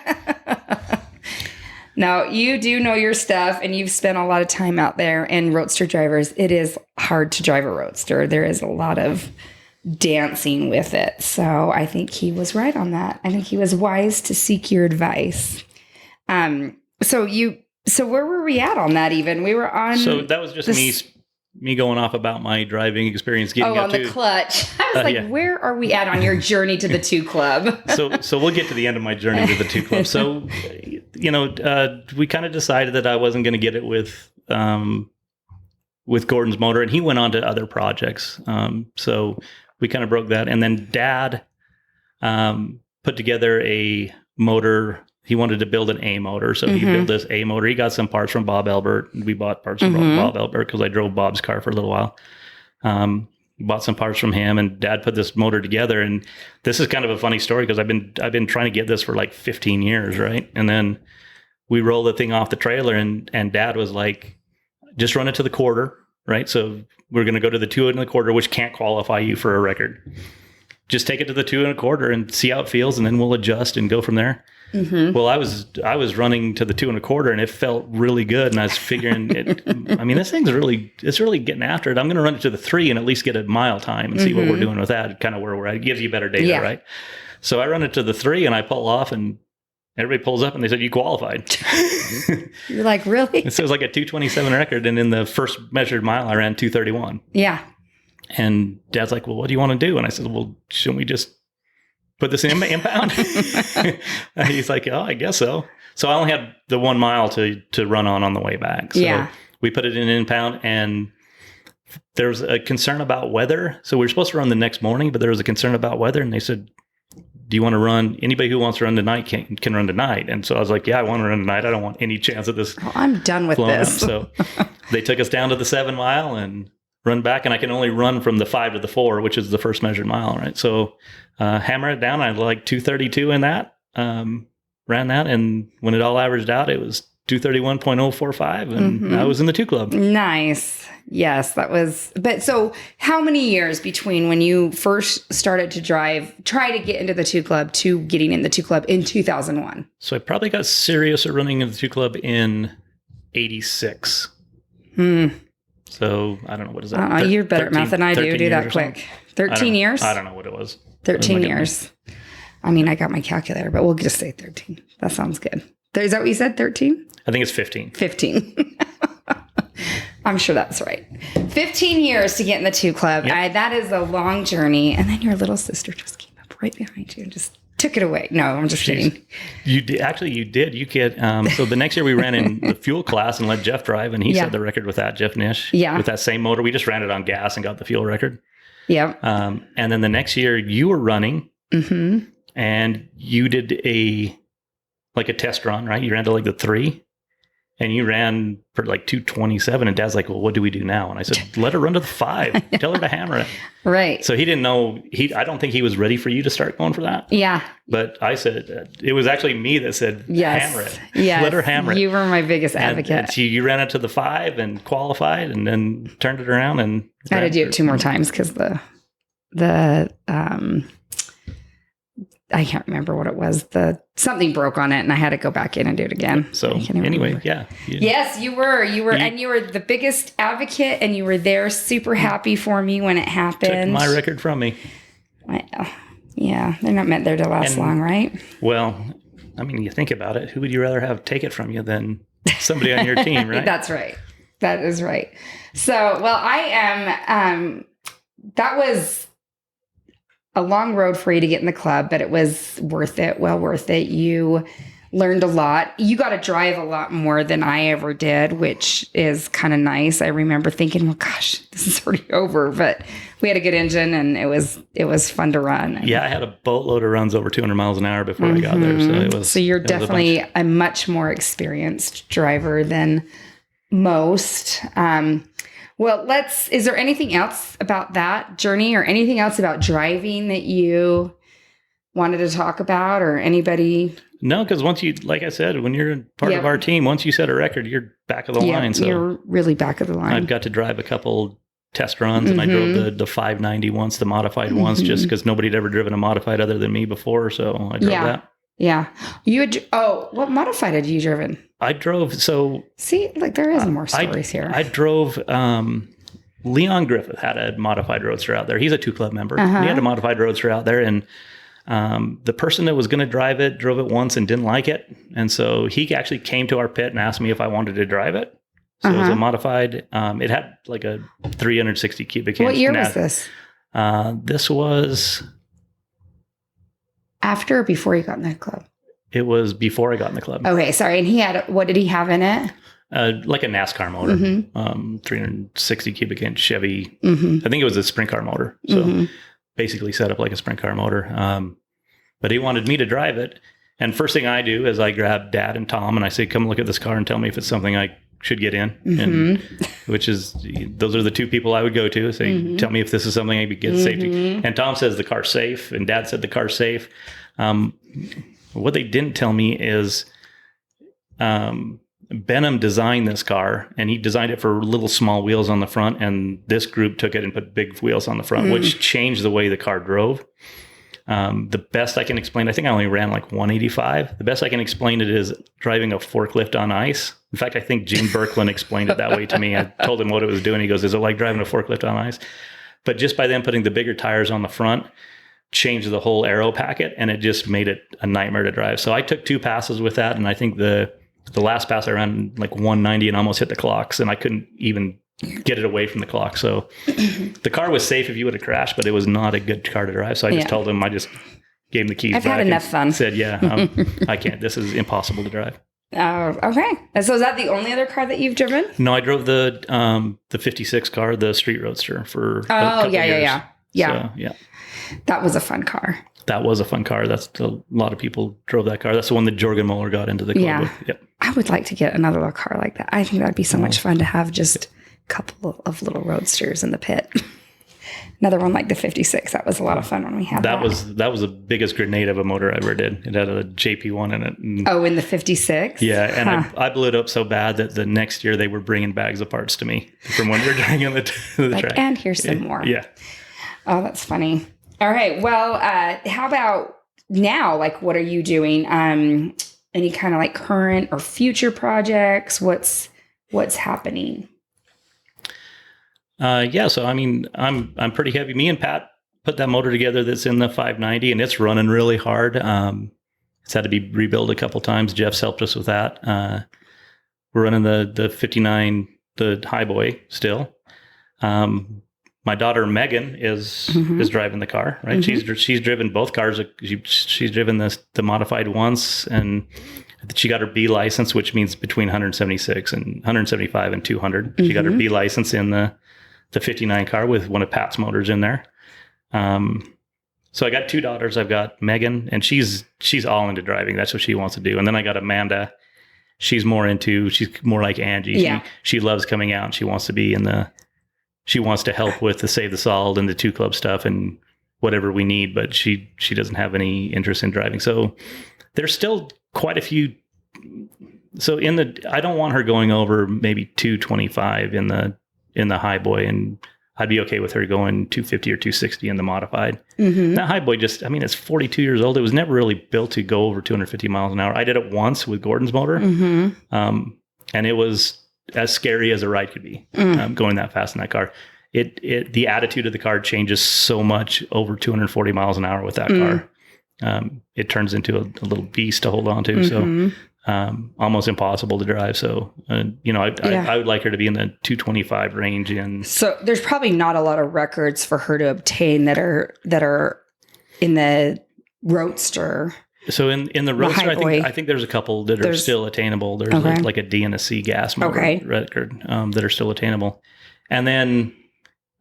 Now, you do know your stuff, and you've spent a lot of time out there. And roadster drivers, it is hard to drive a roadster. There is a lot of dancing with it. So I think he was right on that. I think he was wise to seek your advice. So where were we at on that? Even we were on.
So that was just me going off about my driving experience. Getting
on the clutch. I was where are we at on your journey to the 2 Club?
So we'll get to the end of my journey to the 2 Club. So, we kind of decided that I wasn't going to get it with Gordon's motor, and he went on to other projects. So we kind of broke that. And then Dad put together a motor. He wanted to build an A motor, so he built this A motor. He got some parts from Bob Elbert. We bought parts from Bob Elbert because I drove Bob's car for a little while. Bought some parts from him, and Dad put this motor together. And this is kind of a funny story because I've been trying to get this for like 15 years, right? And then we rolled the thing off the trailer, and Dad was like, "Just run it to the quarter," right? So we're going to go to the 2 1/4, which can't qualify you for a record. Just take it to the 2 1/4 and see how it feels, and then we'll adjust and go from there. Well, I was running to the 2 1/4, and it felt really good. And I was figuring, this thing's really getting after it. I'm going to run it to the 3 and at least get a mile time and see what we're doing with that. Kind of where we're at. It gives you better data, right? So I run it to the 3 and I pull off, and everybody pulls up and they said, "You qualified."
You're like, really?
So it was like a 2:27 record, and in the first measured mile, I ran 2:31.
Yeah.
And Dad's like, "Well, what do you want to do?" And I said, "Well, shouldn't we just put this in impound?" He's like, "Oh, I guess so." So I only had the 1 mile to run on the way back. So we put it in impound, and there was a concern about weather. So we were supposed to run the next morning, but there was a concern about weather. And they said, "Do you want to run? Anybody who wants to run tonight can run tonight." And so I was like, "Yeah, I want to run tonight. I don't want any chance of this."
Oh, I'm done with this.
So they took us down to the 7 mile and run back, and I can only run from the 5 to the 4, which is the first measured mile, right? So hammer it down. I had like 2:32 in that, ran that, and when it all averaged out, it was 2:31.045, and I was in the 2 Club.
Nice. Yes, that was. But so how many years between when you first started to try to get into the 2 Club to getting in the 2 Club in 2001?
So I probably got serious at running in the 2 Club in 86. So I don't know, what is that?
You're better at math than I do. Do that quick. 13 years?
I don't know what it was.
13 years. I got my calculator, but we'll just say 13. That sounds good. Is that what you said, 13?
I think it's 15.
15. I'm sure that's right. 15 years to get in the 2 Club. Yep. That is a long journey. And then your little sister just came up right behind you and just took it away. No, I'm just kidding.
You did. Actually, you did. You could. So the next year we ran in the fuel class and let Jeff drive, and he set the record with that, Jeff Nish. Yeah. With that same motor. We just ran it on gas and got the fuel record.
Yeah.
And then the next year you were running, and you did like a test run, right? You ran to like the 3 and you ran for like 2:27 and Dad's like, well, what do we do now? And I said, let her run to the 5. Tell her to hammer it.
Right.
So he didn't know, I don't think he was ready for you to start going for that.
Yeah.
But I said, it was actually me that said, hammer it.
Yes.
Let her hammer it.
You were my biggest advocate.
And you ran it to the 5 and qualified and then turned it around and
I had to do it 2 more times because I can't remember what it was. Something broke on it and I had to go back in and do it again.
So anyway, yeah.
Yes, you were, and you were the biggest advocate and you were there super happy for me when it happened.
Took my record from me.
Well, yeah, they're not meant there to last long, right?
Well, I mean, you think about it. Who would you rather have take it from you than somebody on your team, right?
That's right. That is right. So, well, I am, that was a long road for you to get in the club, but it was worth it. Well worth it. You learned a lot. You got to drive a lot more than I ever did, which is kind of nice. I remember thinking, well, gosh, this is already over, but we had a good engine and it was fun to run.
Yeah, I had a boatload of runs over 200 miles an hour before I got there. So it was.
So you're definitely a much more experienced driver than most. Well, is there anything else about that journey or anything else about driving that you wanted to talk about or anybody?
No, because once like I said, when you're part of our team, once you set a record, you're back of the line. So
you're really back of the line.
I've got to drive a couple test runs and I drove the 590 once, the modified once, just because nobody had ever driven a modified other than me before. So I drove that.
Yeah. What modified had you driven?
I drove,
See, like there is more stories here.
I drove, Leon Griffith had a modified roadster out there. He's a 2 Club member. He had a modified roadster out there and the person that was going to drive it drove it once and didn't like it. And so he actually came to our pit and asked me if I wanted to drive it. So it was a modified, it had like a 360 cubic inch.
What year was this?
This was...
After or before you got in the club?
It was before I got in the club.
Okay, sorry. And what did he have in it?
Like a NASCAR motor, 360 cubic inch Chevy. I think it was a sprint car motor. So basically set up like a sprint car motor. But he wanted me to drive it. And first thing I do is I grab Dad and Tom and I say, come look at this car and tell me if it's something I should get in. And those are the 2 people I would go to. Say, tell me if this is something I could get safety. And Tom says the car's safe and Dad said the car's safe. What they didn't tell me is Benham designed this car and he designed it for little small wheels on the front. And this group took it and put big wheels on the front, which changed the way the car drove. The best I can explain, I think I only ran like 185. The best I can explain it is driving a forklift on ice. In fact, I think Gene Berkland explained it that way to me. I told him what it was doing. He goes, is it like driving a forklift on ice? But just by them putting the bigger tires on the front, changed the whole aero packet and it just made it a nightmare to drive. So I took 2 passes with that. And I think the last pass I ran like 190 and almost hit the clocks and I couldn't even get it away from the clock. So the car was safe if you would have crashed, but it was not a good car to drive. So I just told him, I just gave him the keys
I've
back
had enough fun.
Said, I can't, this is impossible to drive.
Okay. And so is that the only other car that you've driven?
No, I drove the 56 car, the street roadster for a couple years.
Yeah.
So, yeah.
That was a fun car.
That was a fun car. A lot of people drove that car. That's the one that Jorgen Muller got into the club with. Yep.
I would like to get another little car like that. I think that'd be so much fun to have just a couple of little roadsters in the pit. Another one like the 56. That was a lot of fun when we had that.
That was the biggest grenade of a motor I ever did. It had a JP1 in it. And,
in the 56?
Yeah, and I blew it up so bad that the next year they were bringing bags of parts to me from when we were driving on the track.
And here's some more.
Yeah.
Oh, that's funny. All right. Well, how about now? Like, what are you doing? Any kind of like current or future projects? What's happening?
So I mean, I'm pretty heavy. Me and Pat put that motor together that's in the 590 and it's running really hard. It's had to be rebuilt a couple times. Jeff's helped us with that. We're running the 59, the Highboy still. My daughter Megan is driving the car, right? She's driven both cars. She's driven the modified once, and she got her B license, which means between 176 and 175 and 200. She got her B license in the 59 car with one of Pat's motors in there. So I got 2 daughters. I've got Megan, and she's all into driving. That's what she wants to do. And then I got Amanda. She's more like Angie.
Yeah.
She loves coming out. And she wants to be she wants to help with the Save the Salt and the 2 Club stuff and whatever we need, but she doesn't have any interest in driving. So there's still quite a few. So I don't want her going over maybe 225 in the high boy, and I'd be okay with her going 250 or 260 in the modified.
Mm-hmm.
That high boy it's 42 years old. It was never really built to go over 250 miles an hour. I did it once with Gordon's motor.
Mm-hmm.
And it was as scary as a ride could be, going that fast in that car. The attitude of the car changes so much over 240 miles an hour with that car. It turns into a little beast to hold on to.
Mm-hmm.
So almost impossible to drive. So, I would like her to be in the 225 range.
So there's probably not a lot of records for her to obtain that are in the roadster.
So in the roadster, I think there's a couple that are still attainable. There's like a D and a C gas motor record that are still attainable. And then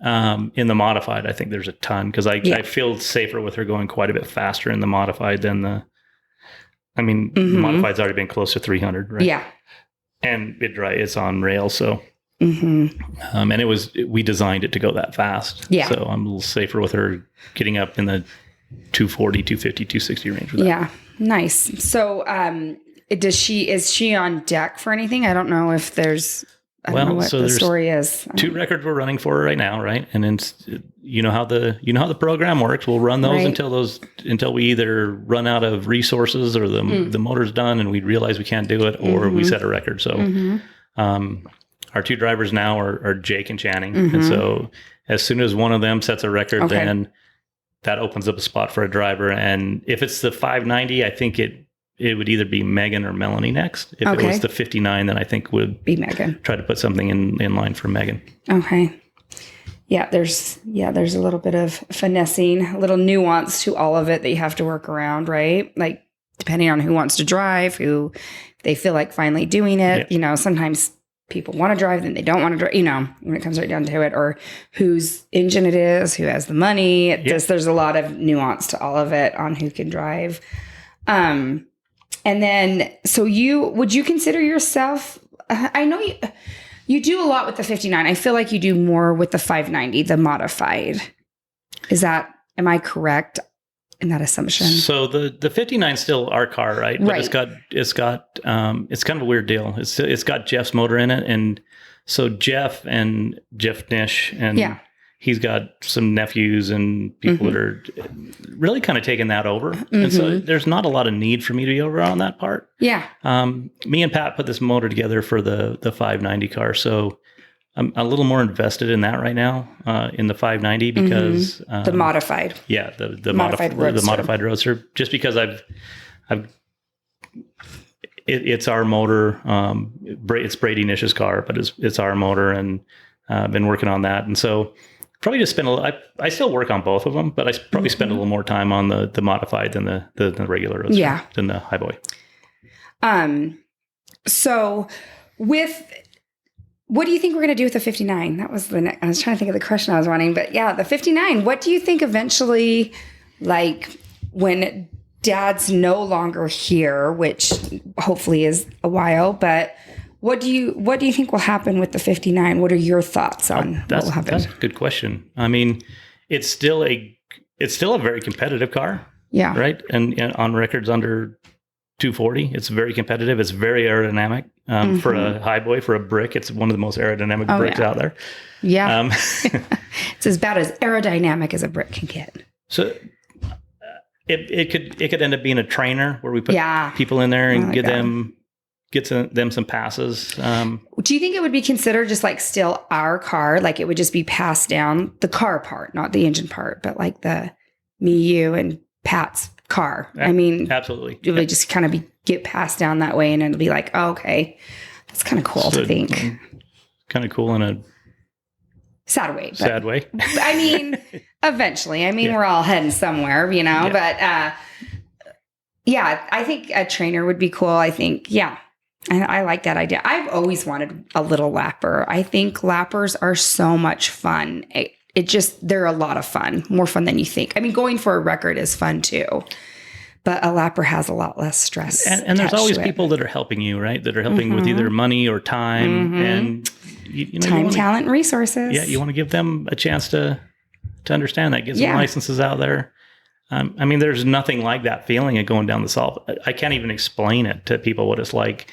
in the modified, I think there's a ton, because I feel safer with her going quite a bit faster in the modified than the the modified's already been close to 300, right? Yeah. And it's on rails, so. And we designed it to go that fast. Yeah. So I'm a little safer with her getting up in the 240, 250, 260 range with that.
Yeah. Nice. So is she on deck for anything? I don't know if there's... I don't know what the story is.
2 records we're running for her right now, right? And then you know how the program works. We'll run those until we either run out of resources or the motor's done and we realize we can't do it, or we set a record. So our 2 drivers now are Jake and Channing, and so as soon as one of them sets a record, then that opens up a spot for a driver. And if it's the 590, I think it would either be Megan or Melanie next. If it was the 59, then I think would
be Megan.
Try to put something in line for Megan.
Okay. Yeah, there's a little bit of finessing, a little nuance to all of it that you have to work around, right? Like depending on who wants to drive, who they feel like finally doing it. Yeah. Sometimes people want to drive, then they don't want to drive, when it comes right down to it, or whose engine it is, who has the money. There's a lot of nuance to all of it on who can drive. And then, so would you consider yourself, I know you do a lot with the 59. I feel like you do more with the 590, the modified. Am I correct in that assumption?
So the 59 is still our car, right? But it's kind of a weird deal. It's got Jeff's motor in it. And so Jeff Nish, and he's got some nephews and people that are really kind of taking that over. And so there's not a lot of need for me to be over on that part.
Yeah.
Me and Pat put this motor together for the 590 car. So I'm a little more invested in that right now, in the 590, because
the modified.
Yeah. The modified roadster, just because it's our motor. It's Brady Nish's car, but it's our motor, and I've been working on that. And so probably just spend I still work on both of them, but I probably spend a little more time on the modified than the regular roadster, than the high boy.
So what do you think we're going to do with the 59? That was I was trying to think of the question I was wanting, but the 59, what do you think eventually, like when Dad's no longer here, which hopefully is a while, but what do you think will happen with the 59? What are your thoughts on what will happen?
That's a good question. I mean, it's still a very competitive car.
Yeah.
Right. And on records under 240, it's very competitive. It's very aerodynamic. For a high boy, for a brick, it's one of the most aerodynamic bricks out there.
Yeah. It's as about as aerodynamic as a brick can get.
So it could end up being a trainer where we put people in there and get them some passes.
Do you think it would be considered just like still our car? Like it would just be passed down, the car part, not the engine part, but like me, you, and Pat's car. I mean,
absolutely.
It would just kind of get passed down that way, and it'll be like, oh, okay, that's kind of cool to think.
Kind of cool in a
sad way.
Sad way.
I mean, eventually. I mean, we're all heading somewhere, but I think a trainer would be cool. I think, I like that idea. I've always wanted a little lapper. I think lappers are so much fun. they're a lot of fun, more fun than you think. I mean, going for a record is fun too, but a lapper has a lot less stress.
And there's always people that are helping you, right? That are helping with either money or time and
time, talent, and resources.
Yeah. You want to give them a chance to understand that, get some licenses out there. I mean, there's nothing like that feeling of going down the salt. I can't even explain it to people what it's like.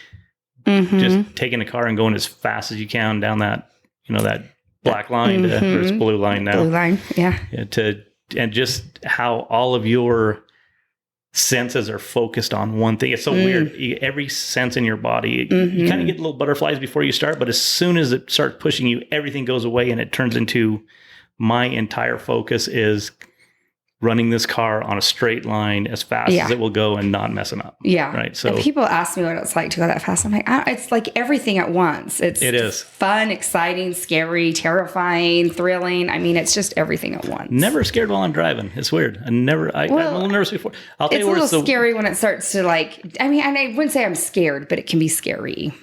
Just taking a car and going as fast as you can down that, that black line or it's blue line now.
Blue line, yeah.
And just how all of your senses are focused on one thing. It's so weird. Every sense in your body, you kind of get little butterflies before you start, but as soon as it starts pushing you, everything goes away and it turns into my entire focus is running this car on a straight line as fast as it will go and not messing up.
Yeah.
Right. So
and people ask me what it's like to go that fast. I'm like, it's like everything at once. It is fun, exciting, scary, terrifying, thrilling. I mean, it's just everything at once.
Never scared while I'm driving. It's weird. I'm a little nervous before. I'll tell you where
it's a little scary when it starts to I wouldn't say I'm scared, but it can be scary.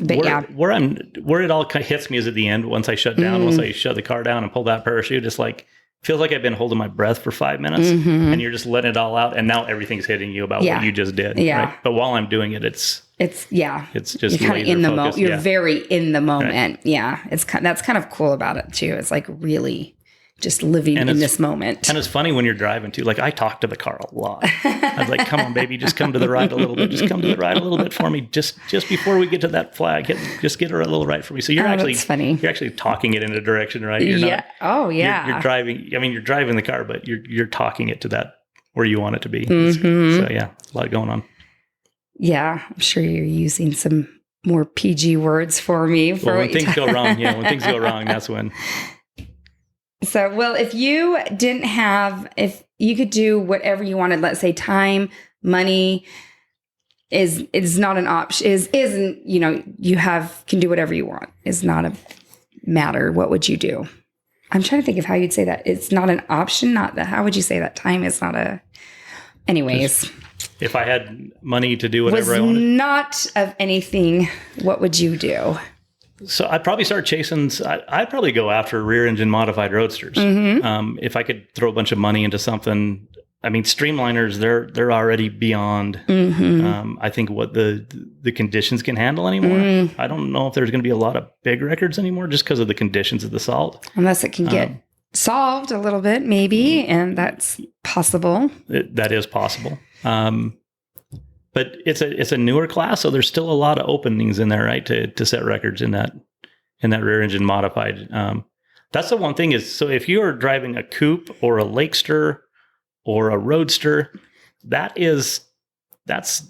But
where it all kind of hits me is at the end. Once I shut down, once I shut the car down and pull that parachute, it's like, feels like I've been holding my breath for 5 minutes and you're just letting it all out. And now everything's hitting you about what you just did. Yeah. Right? But while I'm doing it, it's just
you're kind of in the moment. You're very in the moment. Right. Yeah. That's kind of cool about it too. It's like really just living in this moment.
And it's funny when you're driving too. Like I talk to the car a lot. I was like, come on, baby, just come to the right a little bit. Just come to the right a little bit for me. Just before we get to that flag, just get her a little right for me. So you're
that's funny.
You're actually talking it in a direction, right? You're
not, oh yeah.
You're driving. I mean, you're driving the car, but you're talking it to that where you want it to be. So yeah, a lot going on.
Yeah. I'm sure you're using some more PG words for me.
When things go wrong, when things go wrong, that's when.
So, well, if you could do whatever you wanted, let's say time, money is not an option, isn't, can do whatever you want, is not a matter. What would you do? I'm trying to think of how you'd say that. It's not an option, how would you say that? Time is not anyways.
If I had money to do whatever I wanted.
Not of anything, what would you do?
So I'd probably start chasing. I'd probably go after rear engine modified roadsters. If I could throw a bunch of money into something. I mean, streamliners, they're already beyond. I think what the conditions can handle anymore. I don't know if there's going to be a lot of big records anymore, just because of the conditions of the salt.
Unless it can get solved a little bit, maybe, and that's possible.
That is possible. But it's a newer class, so there's still a lot of openings in there, right, to set records in that rear engine modified. That's the one thing is, so if you're driving a coupe or a Lakester or a roadster, that's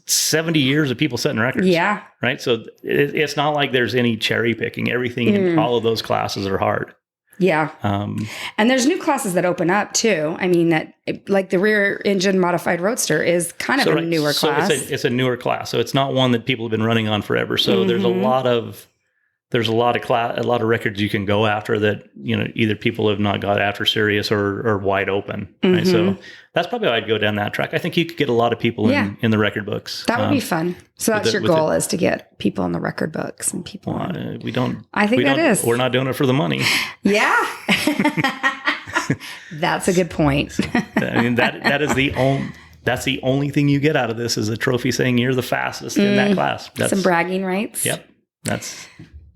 70 years of people setting records. Yeah. Right. So it's not like there's any cherry picking. Everything in all of those classes are hard.
Yeah. And there's new classes that open up too. I mean, like the rear engine modified roadster is kind of a newer class.
It's a newer class. So it's not one that people have been running on forever. So there's a lot of records you can go after that, either people have not got after serious or wide open. Right? So that's probably how I'd go down that track. I think you could get a lot of people in the record books.
That would be fun. So that's your goal, is to get people in the record books and people.
We don't.
I think that is.
We're not doing it for the money.
Yeah. That's a good point.
I mean, that is the only. That's the only thing you get out of this is a trophy saying you're the fastest in that class. That's
some bragging rights.
Yep. That's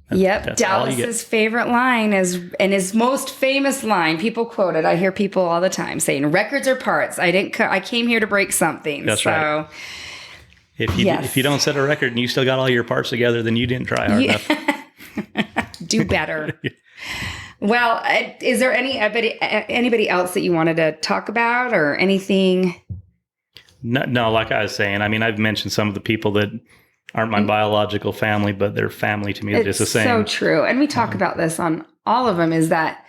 Dallas's favorite line and his most famous line. People quote it. I hear people all the time saying, "Records are parts. I came here to break something."
That's right. If you don't set a record and you still got all your parts together, then you didn't try hard enough.
Do better. Well, is there anybody else that you wanted to talk about or anything?
No, like I was saying, I mean, I've mentioned some of the people that aren't my biological family, but they're family to me. It's just the same.
So true. And we talk about this on all of them, is that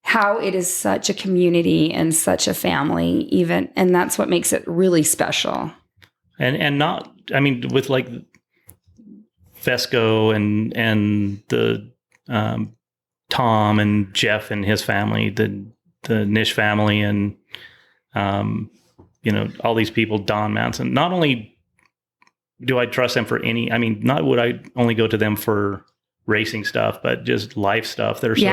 how it is such a community and such a family even. And that's what makes it really special. And not, I mean, with like Fesco and the Tom and Jeff and his family, the Nish family, and all these people, Don Manson. Not only do I trust them for not would I only go to them for racing stuff, but just life stuff. There's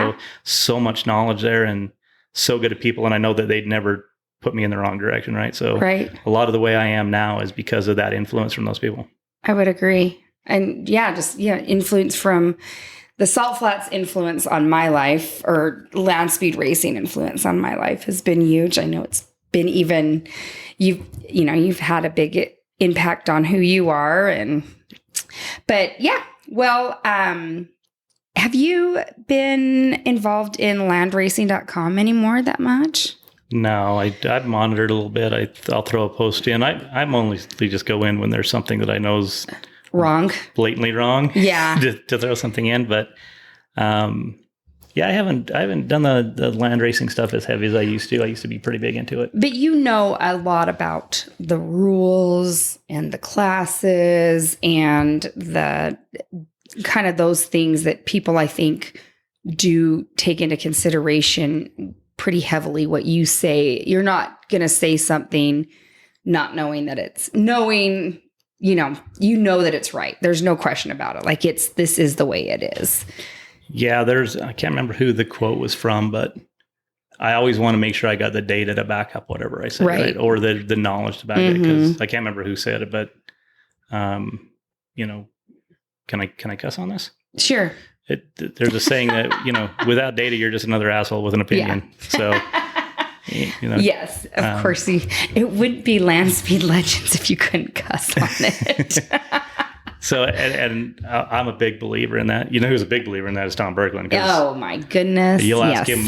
so much knowledge there, and
so good at people, and I know that they'd never put me in the wrong direction, right? So
Right.
a lot of the way I am now is because of that influence from those people.
I would agree. And influence from the Salt Flats influence on my life, or land speed racing influence on my life, has been huge. I know it's been even, you've had a big impact on who you are. But yeah, well, have you been involved in landracing.com anymore that much?
No, I've monitored a little bit. I'll throw a post in. I mostly just go in when there's something that I know's
wrong,
blatantly wrong.
Yeah,
to throw something in. But I haven't done the land racing stuff as heavy as I used to. I used to be pretty big into it.
But you know a lot about the rules and the classes and the kind of those things that people, I think, do take into consideration pretty heavily. What you say, you're not going to say something not knowing that it's knowing, you know that it's right. There's no question about it. Like this is the way it is.
Yeah, I can't remember who the quote was from, but I always want to make sure I got the data to back up whatever I say, right? Or the knowledge to back it, because I can't remember who said it, but can I cuss on this?
Sure.
There's a saying that, without data, you're just another asshole with an opinion. Yeah. So,
yes, of course. It wouldn't be Land Speed Legends if you couldn't cuss on it.
So, and I'm a big believer in that. Who's a big believer in that is Tom Berkland.
Oh my goodness.
You'll ask him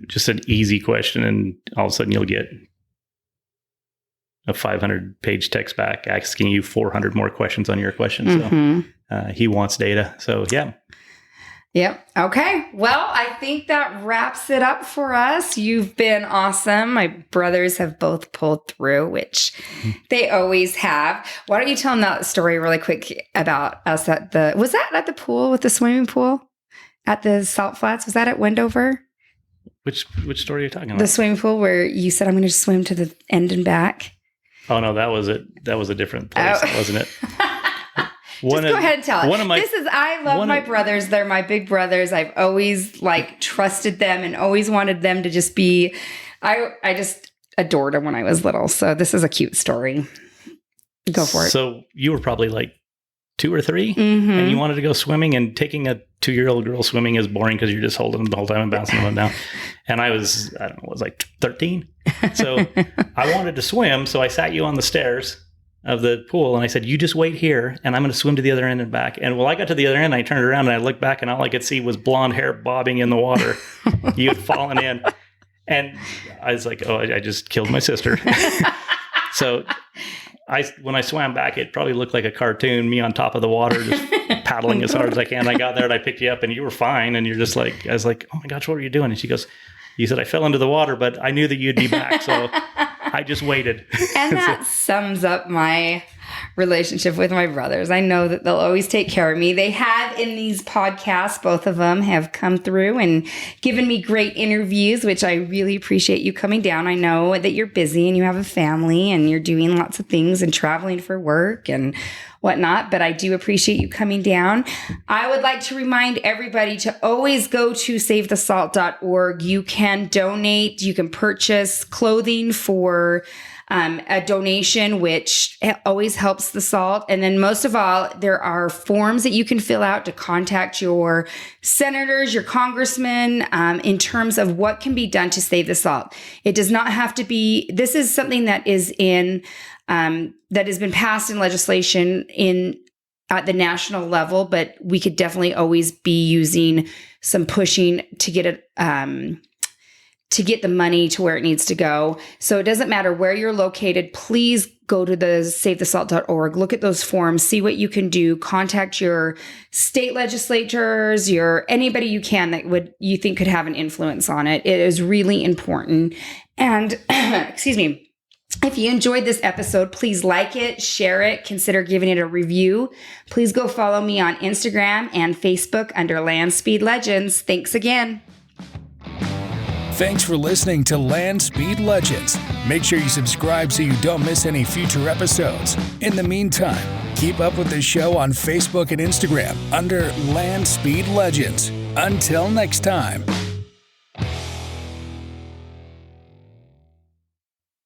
just an easy question, and all of a sudden you'll get a 500-page text back asking you 400 more questions on your question. So he wants data. So, yeah.
Yep. Okay. Well, I think that wraps it up for us. You've been awesome. My brothers have both pulled through, which they always have. Why don't you tell them that story really quick about us was that at the pool with the swimming pool at the Salt Flats? Was that at Wendover?
Which story are you talking about?
The swimming pool where you said, I'm going to swim to the end and back.
Oh, no, that was it. That was a different place, wasn't it?
Just go ahead and tell it. I love my brothers. They're my big brothers. I've always trusted them and always wanted them to just be, I just adored them when I was little. So this is a cute story. Go for it.
So you were probably 2 or 3 and you wanted to go swimming, and taking a 2-year-old girl swimming is boring because you're just holding them the whole time and bouncing them down. And I was 13. So I wanted to swim. So I sat you on the stairs of the pool, and I said, you just wait here, and I'm going to swim to the other end and back. And I got to the other end, I turned around and I looked back, and all I could see was blonde hair bobbing in the water. You had fallen in. And I was like, oh, I just killed my sister. So when I swam back, it probably looked like a cartoon, me on top of the water, just paddling as hard as I can. I got there and I picked you up, and you were fine. And you're just I was like, oh my gosh, what were you doing? And she goes, you said I fell into the water, but I knew that you'd be back. So I just waited.
And that sums up my relationship with my brothers. I know that they'll always take care of me. They have in these podcasts, both of them have come through and given me great interviews, which I really appreciate you coming down. I know that you're busy and you have a family and you're doing lots of things and traveling for work and whatnot, but I do appreciate you coming down. I would like to remind everybody to always go to savethesalt.org. You can donate, you can purchase clothing for a donation, which always helps the salt. And then most of all, there are forms that you can fill out to contact your senators, your congressmen, in terms of what can be done to save the salt. It does not have to be, this is something that is that has been passed in legislation at the national level, but we could definitely always be using some pushing to get it, to get the money to where it needs to go. So it doesn't matter where you're located. Please go to the savethesalt.org, look at those forms, see what you can do, contact your state legislators, anybody you can that you think could have an influence on it. It is really important. And excuse me, if you enjoyed this episode, please like it, share it, consider giving it a review. Please go follow me on Instagram and Facebook under Land Speed Legends. Thanks again.
Thanks for listening to Land Speed Legends. Make sure you subscribe so you don't miss any future episodes. In the meantime, keep up with the show on Facebook and Instagram under Land Speed Legends. Until next time.